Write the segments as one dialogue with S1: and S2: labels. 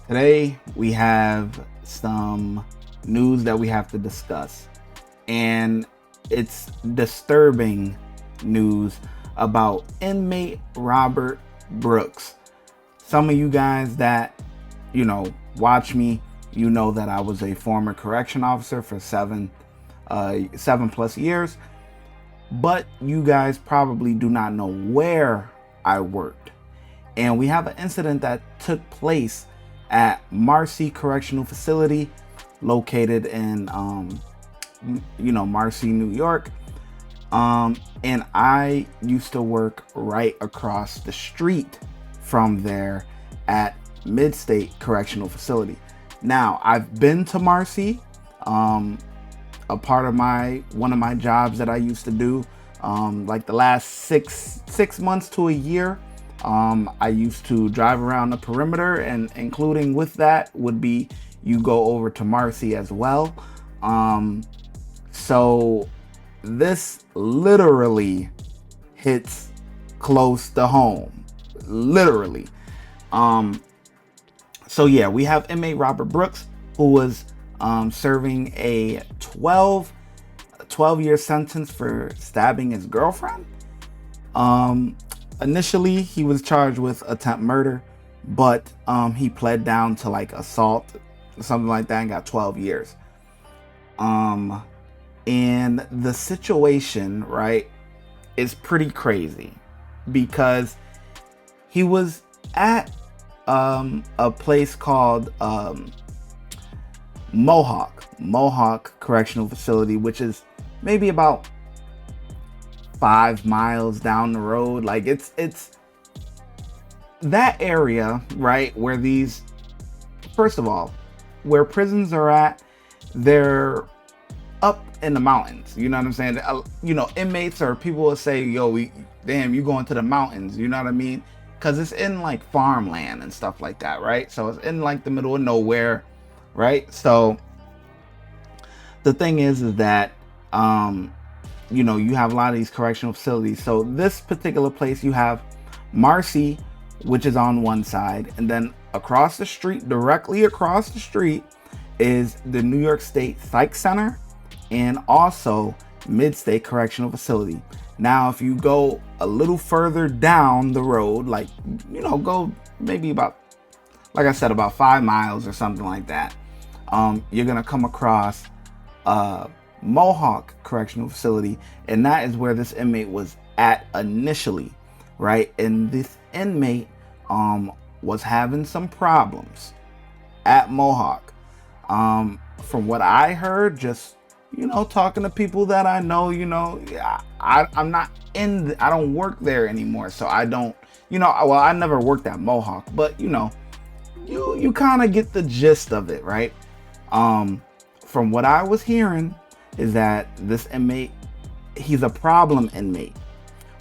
S1: Today we have some news that we have to discuss, and it's disturbing news about inmate Robert Brooks. Some of you guys that watch me, you know that I was a former correction officer for 7+ years, but you guys probably do not know where I worked. And we have an incident that took place at Marcy Correctional Facility, located in Marcy, New York. And I used to work right across the street from there at Mid-State Correctional Facility. Now, I've been to Marcy. A part of one of my jobs that I used to do, like the last six months to a year, I used to drive around the perimeter, and including with that would be you go over to Marcy as well. So this literally hits close to home, literally. So yeah, we have inmate Robert Brooks, who was serving a 12-year sentence for stabbing his girlfriend. Initially, he was charged with attempt murder, but he pled down to like assault, something like that, and got 12 years. And the situation, right, is pretty crazy because he was at a place called Mohawk Correctional Facility, which is maybe about 5 miles down the road. Like it's that area, right, where these, first of all, where prisons are at, they're up in the mountains. You know what I'm saying? Inmates or people will say, yo, you going to the mountains, you know what I mean? Because it's in like farmland and stuff like that, right? So it's in like the middle of nowhere, right? So the thing is that you have a lot of these correctional facilities. So this particular place, you have Marcy, which is on one side, and then across the street, directly across the street, is the New York State Psych Center and also Mid-State Correctional Facility. Now, if you go a little further down the road, like, go maybe about, like I said, about 5 miles or something like that, you're going to come across Mohawk Correctional Facility, and that is where this inmate was at initially, right? And this inmate was having some problems at Mohawk. From what I heard, just talking to people that I know, I'm not I don't work there anymore, so I don't, well, I never worked at Mohawk, but you kind of get the gist of it, right? From what I was hearing is that this inmate, he's a problem inmate,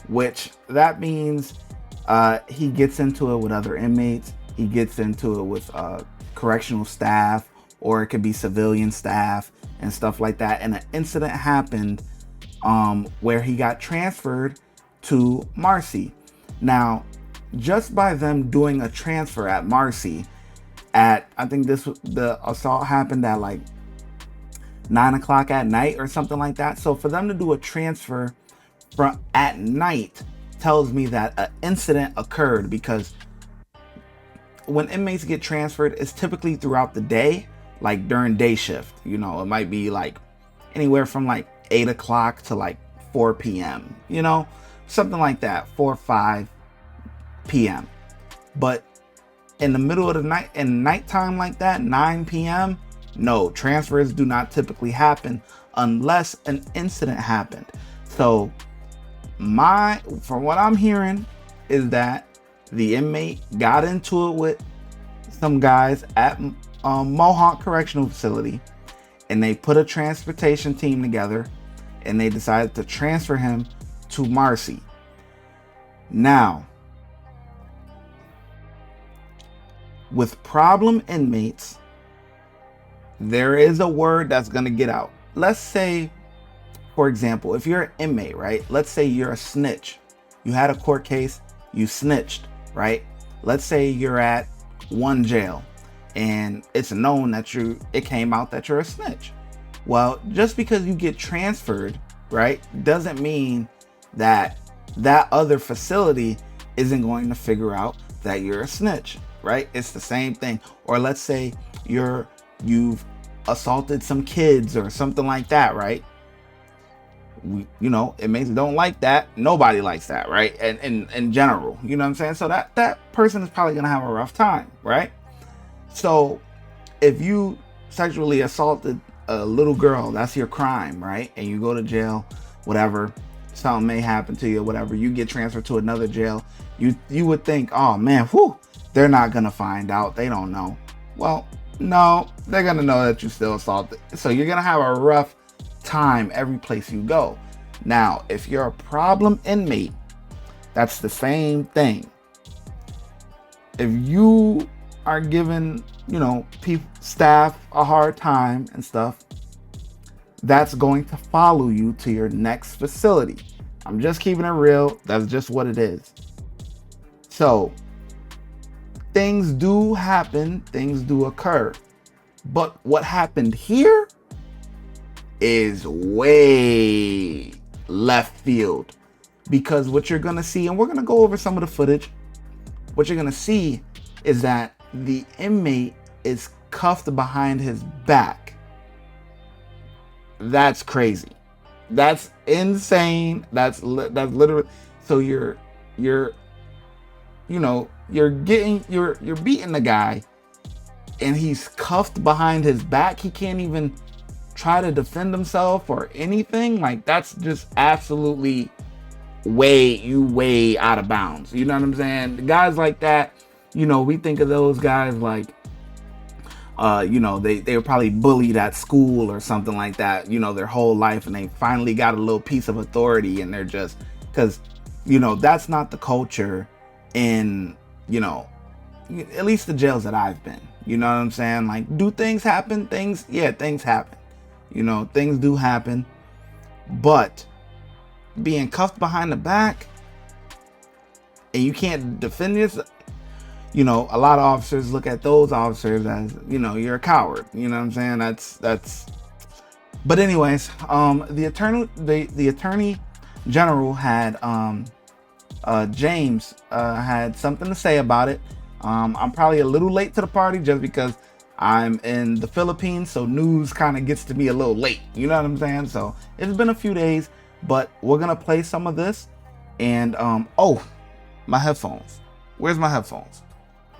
S1: which that means he gets into it with other inmates, he gets into it with correctional staff, or it could be civilian staff and stuff like that. And an incident happened where he got transferred to Marcy. Now, just by them doing a transfer at Marcy at, I think the assault happened at like 9 o'clock at night or something like that. So for them to do a transfer from at night tells me that an incident occurred, because when inmates get transferred, it's typically throughout the day, like during day shift. It might be like anywhere from like 8 o'clock to like 4 p.m., something like that, 4 or 5 p.m. But in the middle of the night, in nighttime like that, 9 p.m., no, transfers do not typically happen unless an incident happened. So from what I'm hearing is that the inmate got into it with some guys at Mohawk Correctional Facility, and they put a transportation team together, and they decided to transfer him to Marcy. Now, with problem inmates, there is a word that's going to get out. Let's say, for example, if you're an inmate, right? Let's say you're a snitch. You had a court case, you snitched, right? Let's say you're at one jail and it's known that it came out that you're a snitch. Well, just because you get transferred, right, doesn't mean that that other facility isn't going to figure out that you're a snitch, right? It's the same thing. Or let's say you've assaulted some kids or something like that, right? Inmates don't like that. Nobody likes that, right? And in general, you know what I'm saying? So that person is probably gonna have a rough time, right? So if you sexually assaulted a little girl, that's your crime, right? And you go to jail, whatever, something may happen to you, whatever, you get transferred to another jail. You would think, oh man, whew, they're not gonna find out. They don't know. Well, no, they're gonna know that you still assaulted. So you're gonna have a rough time every place you go. Now, if you're a problem inmate, that's the same thing. If you are giving, staff a hard time and stuff, that's going to follow you to your next facility. I'm just keeping it real. That's just what it is. So things do happen, things do occur. But what happened here is way left field, because what you're gonna see, and we're gonna go over some of the footage, what you're gonna see is that the inmate is cuffed behind his back. That's crazy. That's insane. That's literally. So you're beating the guy, and he's cuffed behind his back. He can't even try to defend himself or anything. Like, that's just absolutely way out of bounds. You know what I'm saying? The guys like that, we think of those guys like, they were probably bullied at school or something like that, their whole life, and they finally got a little piece of authority, and they're just, because, that's not the culture in, at least the jails that I've been. You know what I'm saying? Like, do things happen? Things happen. Things do happen. But being cuffed behind the back and you can't defend yourself, a lot of officers look at those officers as, you're a coward. You know what I'm saying? That's. But anyways, the attorney general had James had something to say about it. I'm probably a little late to the party just because I'm in the Philippines, so news kind of gets to me a little late. You know what I'm saying? So it's been a few days, but we're gonna play some of this. And my headphones. Where's my headphones?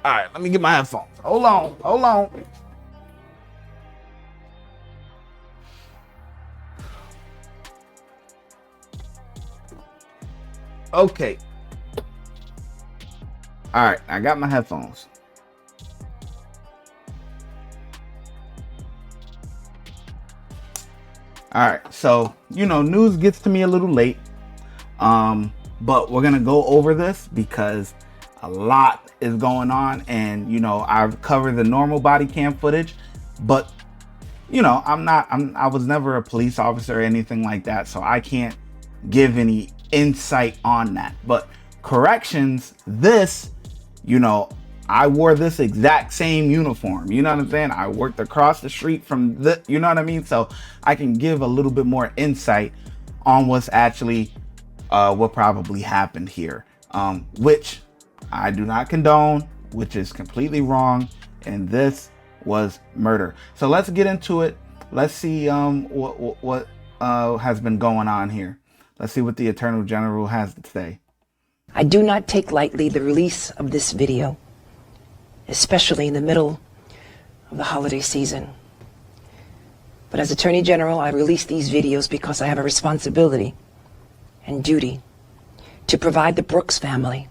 S1: All right, let me get my headphones. Hold on. Okay. All right, I got my headphones. All right, so, news gets to me a little late, but we're going to go over this because a lot is going on, and, I've covered the normal body cam footage, but, I was never a police officer or anything like that, so I can't give any insight on that. But corrections, this, I wore this exact same uniform. You know what I'm saying? I worked across the street from you know what I mean? So I can give a little bit more insight on what's actually, what probably happened here, which I do not condone, which is completely wrong. And this was murder. So let's get into it. Let's see, what has been going on here. Let's see what the Attorney General has to say.
S2: I do not take lightly the release of this video, especially in the middle of the holiday season. But as Attorney General, I release these videos because I have a responsibility and duty to provide the Brooks family,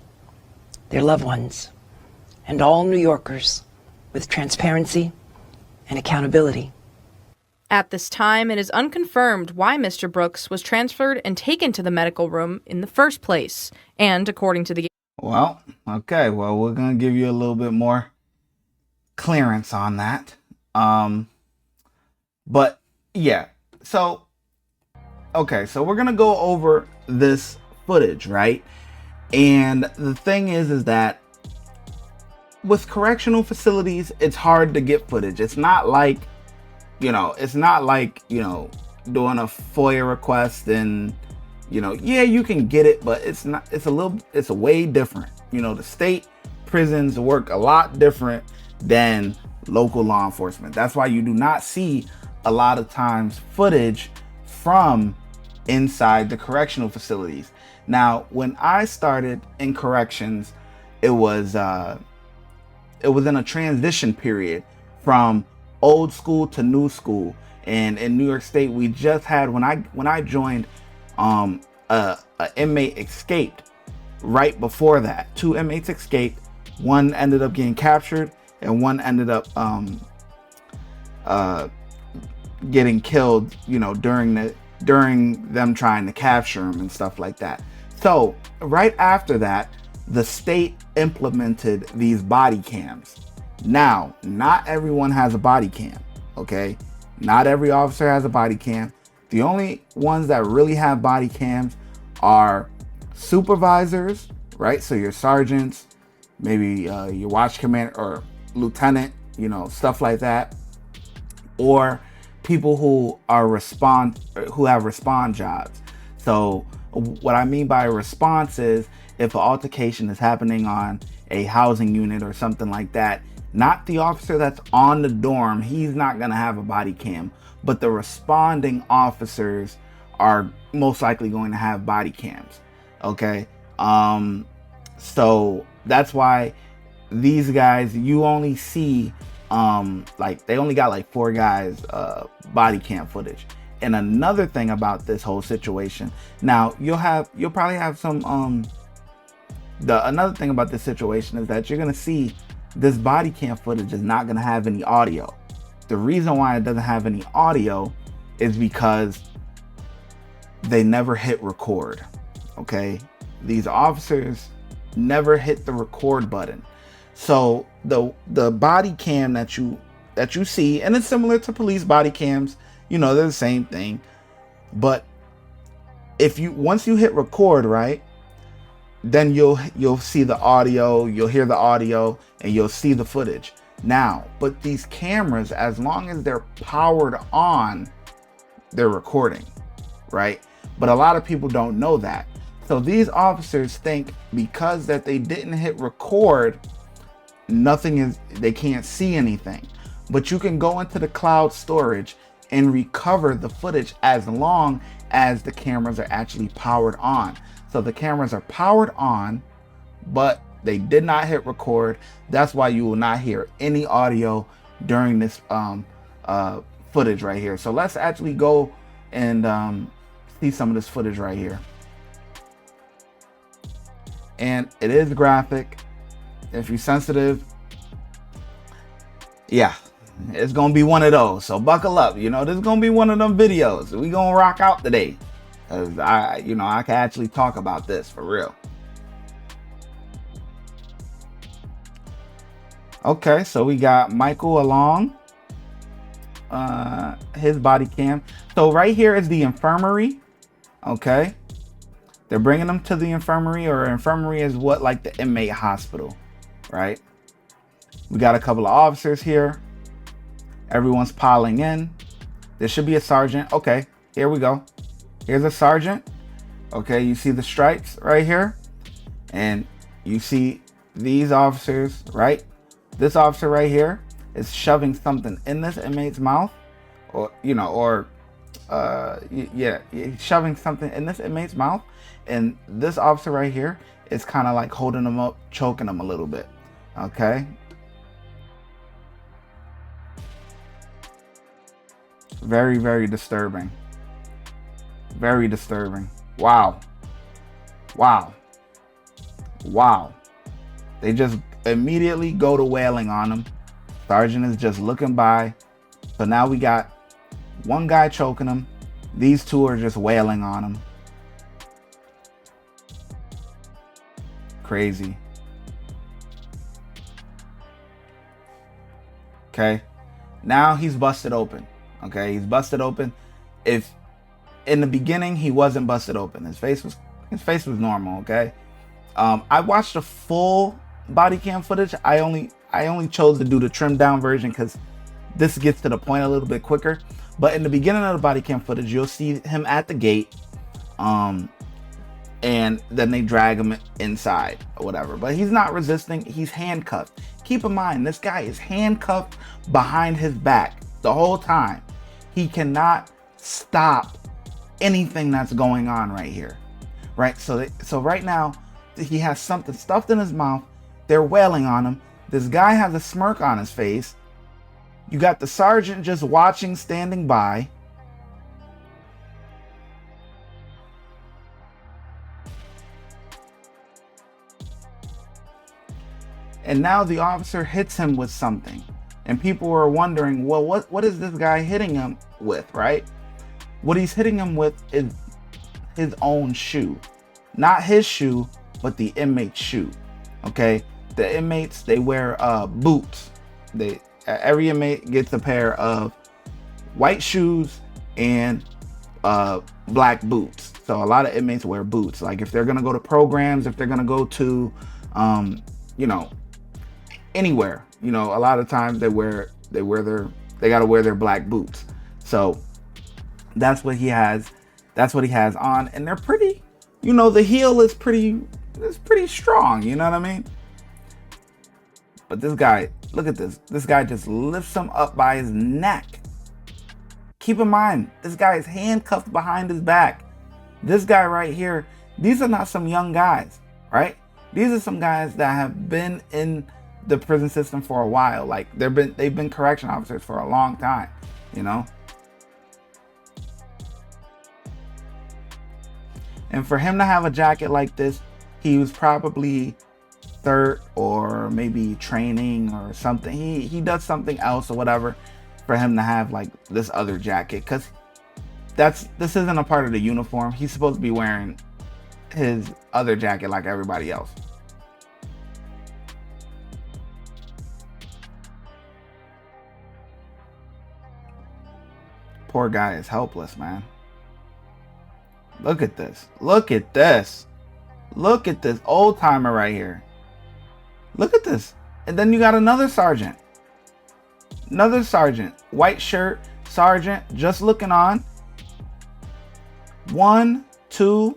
S2: their loved ones, and all New Yorkers with transparency and accountability.
S3: At this time, it is unconfirmed why Mr. Brooks was transferred and taken to the medical room in the first place. And according to the...
S1: Well, okay. Well, we're going to give you a little bit more clearance on that. But yeah. So, okay. So we're going to go over this footage, right? And the thing is that with correctional facilities, it's hard to get footage. It's not like, it's not like, doing a FOIA request and, yeah, you can get it, but it's not, it's a way different. The state prisons work a lot different than local law enforcement. That's why you do not see a lot of times footage from inside the correctional facilities. Now, when I started in corrections, it was in a transition period from old school to new school. And in New York State, we just had, when I joined, a inmate escaped. Right before that, 2 inmates escaped. One ended up getting captured, and one ended up getting killed, during them trying to capture him and stuff like that. So right after that, the state implemented these body cams. Now, not everyone has a body cam, okay? Not every officer has a body cam. The only ones that really have body cams are supervisors, right? So your sergeants, maybe your watch commander or lieutenant, stuff like that, or people who have respond jobs. So what I mean by a response is if an altercation is happening on a housing unit or something like that, not the officer that's on the dorm, he's not going to have a body cam, but the responding officers are most likely going to have body cams. Okay. So that's why these guys, you only see, they only got like 4 guys, body cam footage. And another thing about this whole situation, now you'll probably have some, another thing about this situation is that you're going to see this body cam footage is not going to have any audio. The reason why it doesn't have any audio is because they never hit record. Okay. These officers never hit the record button. So the body cam that you see, and it's similar to police body cams, they're the same thing. But once you hit record, right, then you'll see the audio, you'll hear the audio, and you'll see the footage. Now, but these cameras, as long as they're powered on, they're recording, right? But a lot of people don't know that. So these officers think because that they didn't hit record, they can't see anything. But you can go into the cloud storage and recover the footage as long as the cameras are actually powered on. So the cameras are powered on, but they did not hit record. That's why you will not hear any audio during this footage right here. So let's actually go and see some of this footage right here. And it is graphic. If you're sensitive, yeah, it's gonna be one of those. So buckle up. This is gonna be one of them videos. We gonna rock out today. Cause I can actually talk about this for real. Okay, so we got Michael along. His body cam. So right here is the infirmary. Okay. They're bringing them to the infirmary, or infirmary is what, like the inmate hospital, right? We got a couple of officers here. Everyone's piling in. There should be a sergeant. Okay, here we go. Here's a sergeant. Okay, you see the stripes right here. And you see these officers, right? This officer right here is shoving something in this inmate's mouth, or, shoving something in this inmate's mouth. And this officer right here is kind of like holding him up, choking him a little bit. Okay. Very, very disturbing. Very disturbing. Wow. Wow. Wow. They just immediately go to wailing on him. Sergeant is just looking by. So now we got one guy choking him. These 2 are just wailing on him. Crazy. Okay. Now he's busted open. Okay. He's busted open. If in the beginning he wasn't busted open, his face was normal. Okay. I watched a full body cam footage. I only chose to do the trimmed down version because this gets to the point a little bit quicker. But in the beginning of the body cam footage, you'll see him at the gate, and then they drag him inside or whatever. But he's not resisting. He's handcuffed. Keep in mind, this guy is handcuffed behind his back the whole time. He cannot stop anything that's going on right here, right? So right now, he has something stuffed in his mouth. They're wailing on him. This guy has a smirk on his face. You got the sergeant just watching, standing by. And now the officer hits him with something. And people were wondering, well, what is this guy hitting him with, right? What he's hitting him with is his own shoe. Not his shoe, but the inmate's shoe. Okay? The inmates, they wear boots. Every inmate gets a pair of white shoes and black boots. So a lot of inmates wear boots. Like if they're gonna go to programs, if they're gonna go to, anywhere, a lot of times they gotta wear their black boots. So that's what he has. That's what he has on, and they're pretty. The heel is pretty strong. You know what I mean? But this guy, look at this. This guy just lifts him up by his neck. Keep in mind, this guy is handcuffed behind his back. This guy right here, these are not some young guys, right? These are some guys that have been in the prison system for a while. Like they've been correction officers for a long time, And for him to have a jacket like this, he was probably third or maybe training or something. He does something else or whatever for him to have like this other jacket, because this isn't a part of the uniform. He's supposed to be wearing his other jacket like everybody else. Poor guy is helpless, man. Look at this. Look at this. Look at this old timer right here. Look at this. And then you got another sergeant. Another sergeant. White shirt. Sergeant just looking on. 1, 2,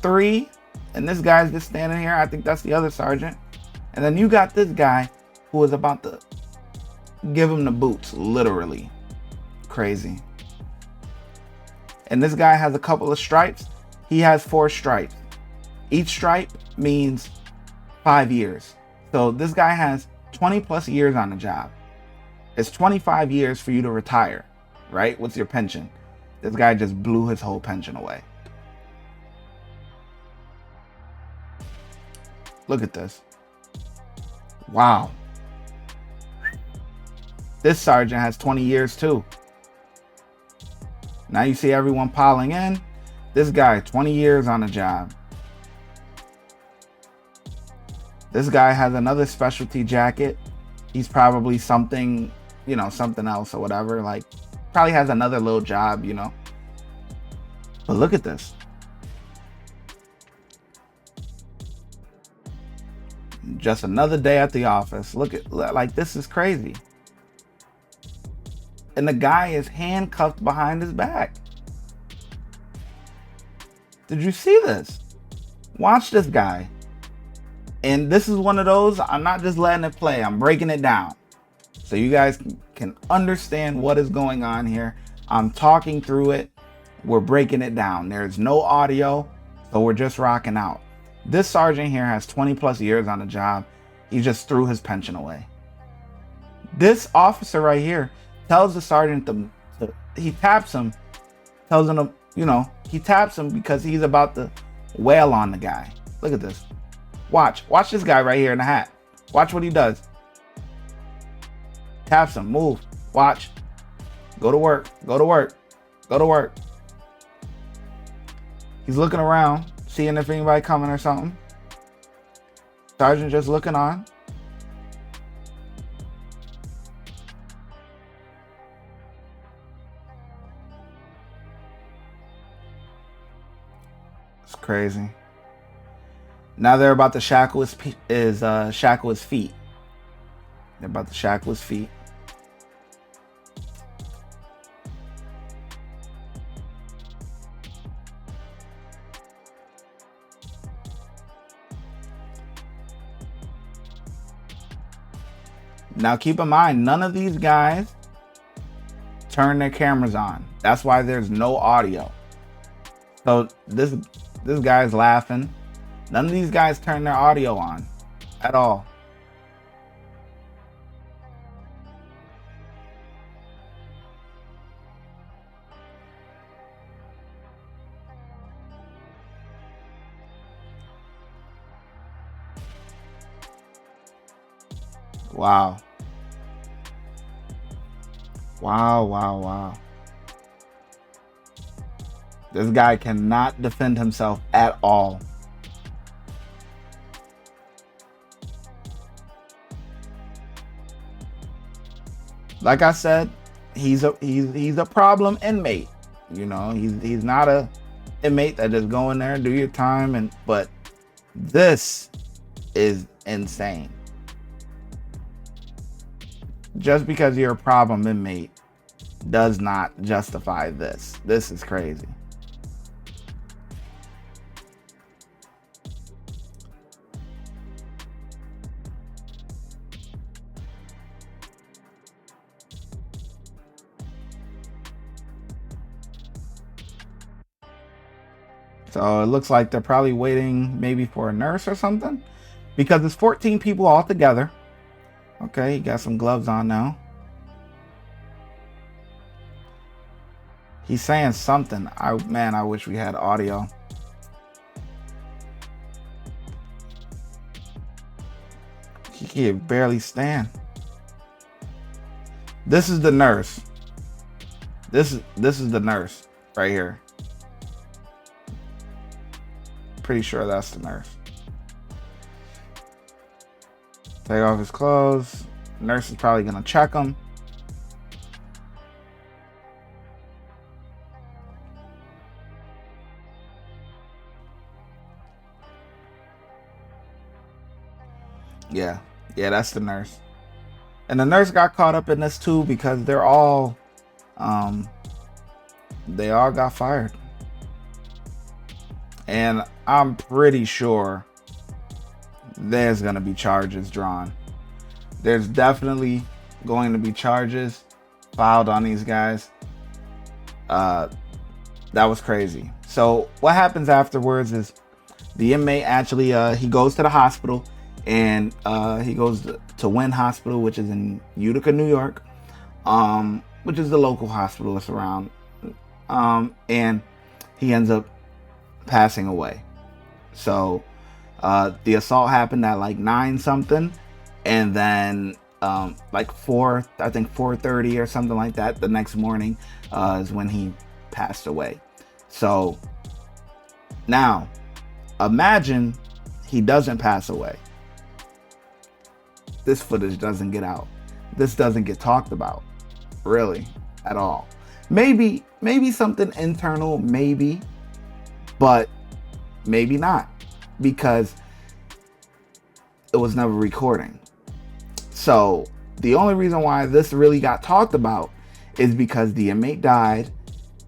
S1: 3. And this guy's just standing here. I think that's the other sergeant. And then you got this guy who is about to give him the boots. Literally. Crazy. And this guy has a couple of stripes. He has 4 stripes. Each stripe means 5 years. So this guy has 20 plus years on the job. It's 25 years for you to retire, right? With your pension. This guy just blew his whole pension away. Look at this. Wow. This sergeant has 20 years too. Now you see everyone piling in. This guy, 20 years on the job. This guy has another specialty jacket. He's probably something, something else or whatever. Like, probably has another little job, But look at this. Just another day at the office. Like, this is crazy. And the guy is handcuffed behind his back. Did you see this? Watch this guy. And this is one of those, I'm not just letting it play, I'm breaking it down. So you guys can understand what is going on here. I'm talking through it. We're breaking it down. There's no audio, so we're just rocking out. This sergeant here has 20 plus years on the job. He just threw his pension away. This officer right here tells the sergeant he taps him, tells him, he taps him because he's about to wail on the guy. Look at this. Watch this guy right here in the hat. Watch what he does. Taps him, move, watch. Go to work, go to work, go to work. He's looking around, seeing if anybody coming or something. Sergeant just looking on. It's crazy. Now they're about to shackle shackle his feet. They're about to shackle his feet. Now keep in mind, none of these guys turn their cameras on. That's why there's no audio. So this guy's laughing. None of these guys turn their audio on at all. Wow. Wow, wow, wow. This guy cannot defend himself at all. Like I said, he's a problem inmate. You know, he's not a inmate that just go in there, do your time, but this is insane. Just because you're a problem inmate does not justify this. This is crazy. So it looks like they're probably waiting maybe for a nurse or something, because it's 14 people all together. Okay, he got some gloves on now. He's saying something. Man, I wish we had audio. He can barely stand. This is the nurse. This is the nurse right here. Pretty sure that's the nurse. Take off his clothes. Nurse is probably gonna check him. Yeah, that's the nurse. And the nurse got caught up in this too, because they all got fired. And I'm pretty sure there's going to be charges drawn. There's definitely going to be charges filed on these guys. That was crazy. So what happens afterwards is the inmate actually, he goes to the hospital, and he goes to Wynn Hospital, which is in Utica, New York, which is the local hospital that's around. And he ends up passing away. So the assault happened at like 9 something, and then like 4:30 or something like that the next morning is when he passed away. So now imagine he doesn't pass away. This footage doesn't get out. This doesn't get talked about, really, at all. Maybe something internal, maybe, but maybe not, because it was never recording. So the only reason why this really got talked about is because the inmate died,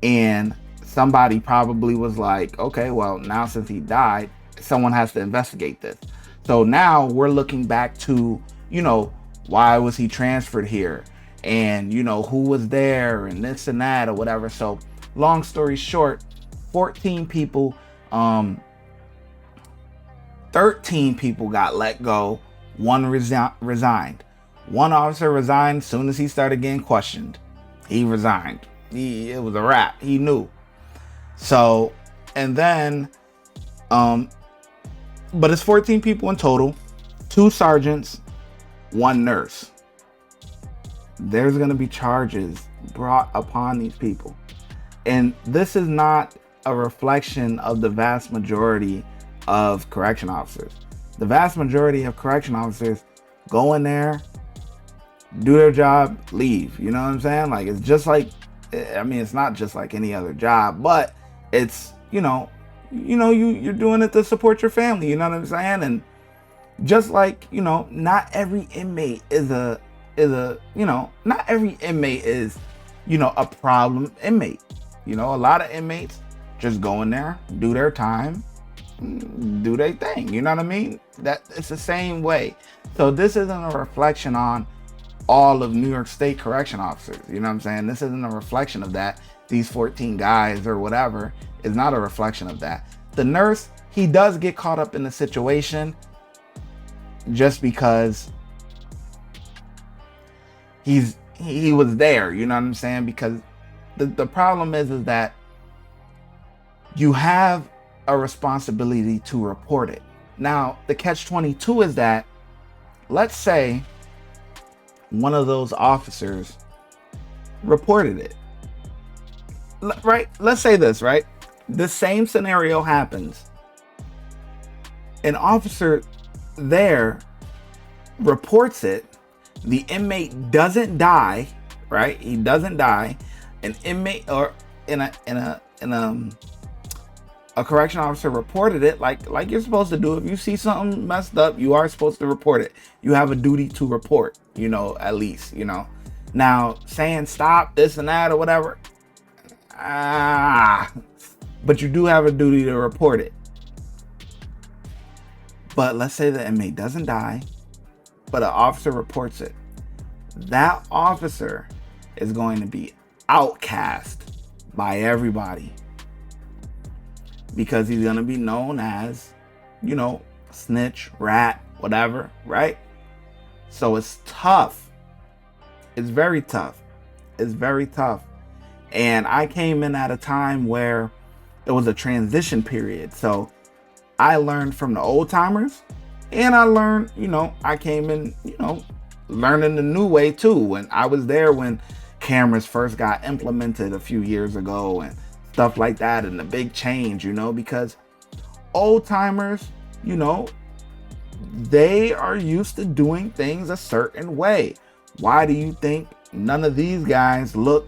S1: and somebody probably was like, okay, well, now since he died, someone has to investigate this. So now we're looking back to, why was he transferred here? And, who was there and this and that or whatever. So long story short, 14 people, 13 people got let go. One resigned. One officer resigned as soon as he started getting questioned. He resigned. It was a wrap. He knew. So, and then, but it's 14 people in total, 2 sergeants, 1 nurse. There's going to be charges brought upon these people. And this is not a reflection of the vast majority of correction officers. The vast majority of correction officers go in there, do their job, leave. You know what I'm saying? Like, it's just like, it's not just like any other job, but it's, you you're doing it to support your family. You know what I'm saying? And just like, not every inmate is not every inmate is, a problem inmate. A lot of inmates just go in there, do their time, do their thing. You know what I mean? That it's the same way. So this isn't a reflection on all of New York State correction officers. You know what I'm saying? This isn't a reflection of that. These 14 guys or whatever is not a reflection of that. The nurse, he does get caught up in the situation just because he was there. You know what I'm saying? Because the problem is that you have a responsibility to report it. Now, the catch-22 is that, let's say one of those officers reported it, right? Let's say this, right? The same scenario happens. An officer there reports it. The inmate doesn't die, right? He doesn't die. An inmate or a correction officer reported it like you're supposed to do. If you see something messed up, you are supposed to report it. You have a duty to report, at least, Now, saying stop this and that or whatever, but you do have a duty to report it. But let's say the inmate doesn't die, but an officer reports it. That officer is going to be outcast by everybody, because he's going to be known as, snitch, rat, whatever, right? So it's tough. It's very tough. It's very tough. And I came in at a time where it was a transition period. So I learned from the old timers, and I learned, I came in, learning the new way too. When I was there when cameras first got implemented a few years ago and stuff like that, and the big change, because old timers, they are used to doing things a certain way. Why do you think none of these guys look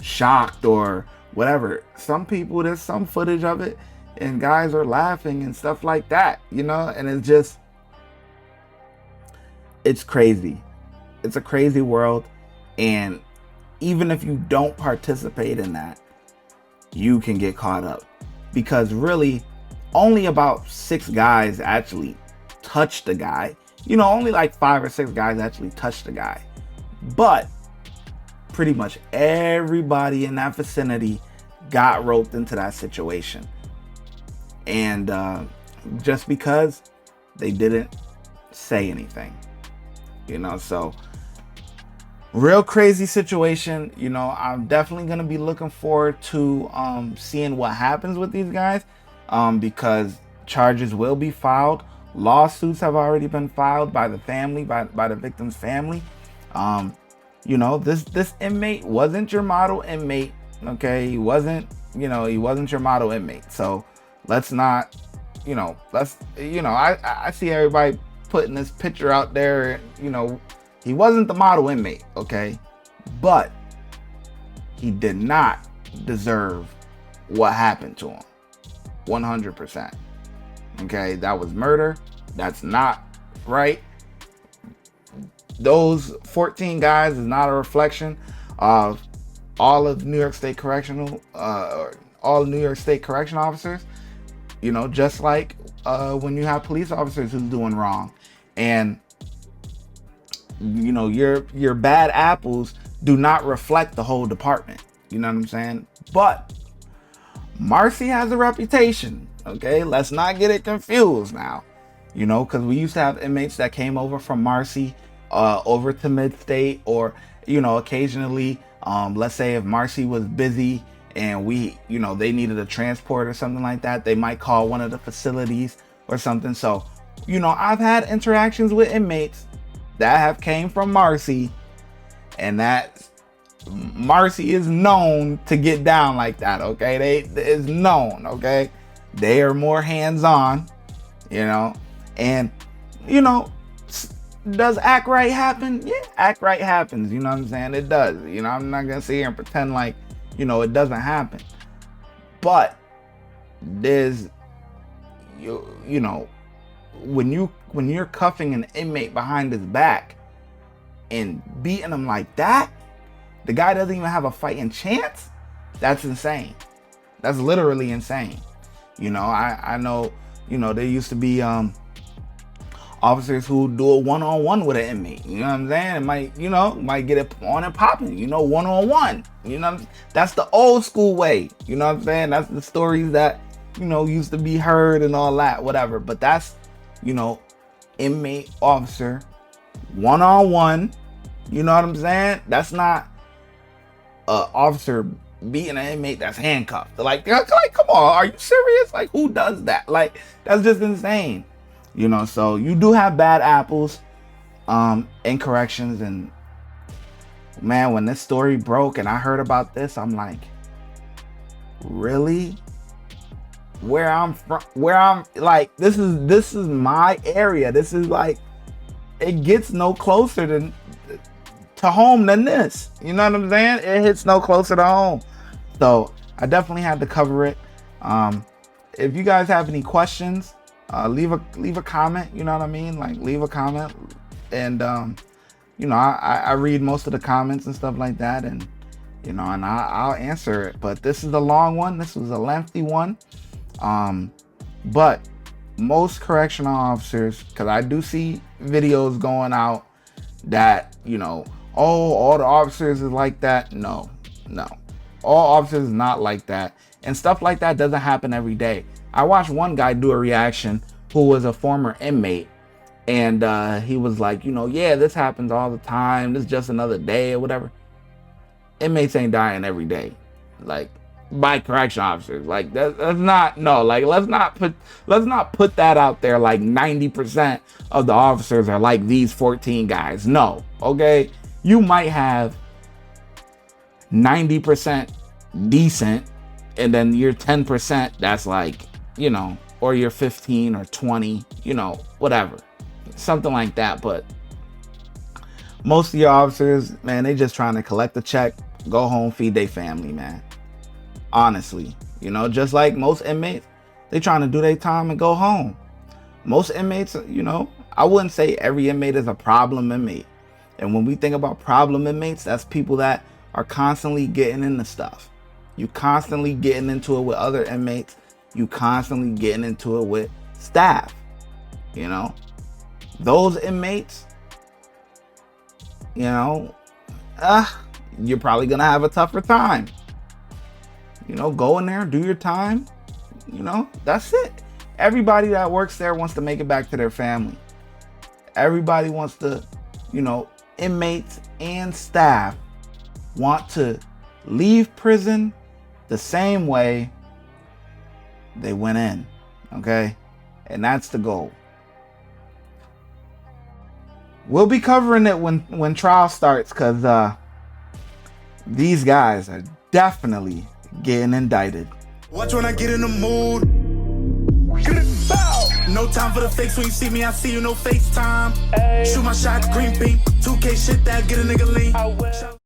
S1: shocked or whatever? Some people, there's some footage of it and guys are laughing and stuff like that, and it's crazy. It's a crazy world. And even if you don't participate in that, you can get caught up, because really only about 6 guys actually touched the guy. Only like 5 or 6 guys actually touched the guy, but pretty much everybody in that vicinity got roped into that situation. And just because they didn't say anything, so real crazy situation. I'm definitely going to be looking forward to seeing what happens with these guys, because charges will be filed. Lawsuits have already been filed by the family, by the victim's family. This inmate wasn't your model inmate. Okay, he wasn't your model inmate. So let's not, I see everybody putting this picture out there. He wasn't the model inmate, okay? But he did not deserve what happened to him. 100%. Okay, that was murder. That's not right. Those 14 guys is not a reflection of all of New York State all New York State correction officers. Just like when you have police officers who's doing wrong, and your bad apples do not reflect the whole department. You know what I'm saying? But Marcy has a reputation. Okay, let's not get it confused now. Because we used to have inmates that came over from Marcy over to Mid-State, or occasionally, let's say if Marcy was busy and they needed a transport or something like that, they might call one of the facilities or something. So I've had interactions with inmates that have came from Marcy, and that Marcy is known to get down like that. Okay, it's known. Okay, they are more hands-on, and does act right happen? Yeah, act right happens. You know what I'm saying? It does. I'm not gonna sit here and pretend like it doesn't happen. But there's, you know, when you're cuffing an inmate behind his back and beating him like that, the guy doesn't even have a fighting chance. That's insane. That's literally insane. You know, I know, you know, there used to be officers who do a one-on-one with an inmate. You know what I'm saying? It might get it on and popping, you know, one-on-one. You know, that's the old school way. You know what I'm saying? That's the stories that, you know, used to be heard and all that, whatever. But that's, you know, inmate officer one-on-one. You know what I'm saying? That's not a officer beating an inmate that's handcuffed. Like, come on, are you serious? Like, who does that? Like, that's just insane. You know, so you do have bad apples in corrections. And man, when this story broke and I heard about this, I'm like, really? Where I'm like, this is my area. This is like, it gets no closer to home than this. You know what I'm saying? It hits no closer to home. So I definitely had to cover it. If you guys have any questions, leave a comment. You know what I mean? Like, leave a comment, and you know, I read most of the comments and stuff like that, and you know, and I'll answer it. But this is a long one. This was a lengthy one. But most correctional officers, because I do see videos going out that, you know, oh, all the officers is like that. No, all officers is not like that, and stuff like that doesn't happen every day. I watched one guy do a reaction who was a former inmate, and he was like, you know, yeah, this happens all the time. This is just another day or whatever. Inmates ain't dying every day, like, by correction officers. Like, that's not, no, like, let's not put that out there like 90% of the officers are like these 14 guys. No, okay? You might have 90% decent, and then you're 10% that's like, you know, or you're 15 or 20, you know, whatever, something like that. But most of your officers, man, they just trying to collect a check, go home, feed their family, man. Honestly, you know, just like most inmates, they trying to do their time and go home. Most inmates, you know, I wouldn't say every inmate is a problem inmate. And when we think about problem inmates, that's people that are constantly getting into stuff. You constantly getting into it with other inmates. You constantly getting into it with staff. You know, those inmates, you know, you're probably gonna have a tougher time. You know, go in there, do your time. You know, that's it. Everybody that works there wants to make it back to their family. Everybody wants to, you know, inmates and staff want to leave prison the same way they went in. Okay? And that's the goal. We'll be covering it when trial starts, because these guys are definitely getting indicted.
S4: Watch when I get in the mood. No time for the fakes. When you see me, I see you, no FaceTime. Shoot my shot, green beam. 2K shit that get a nigga lean.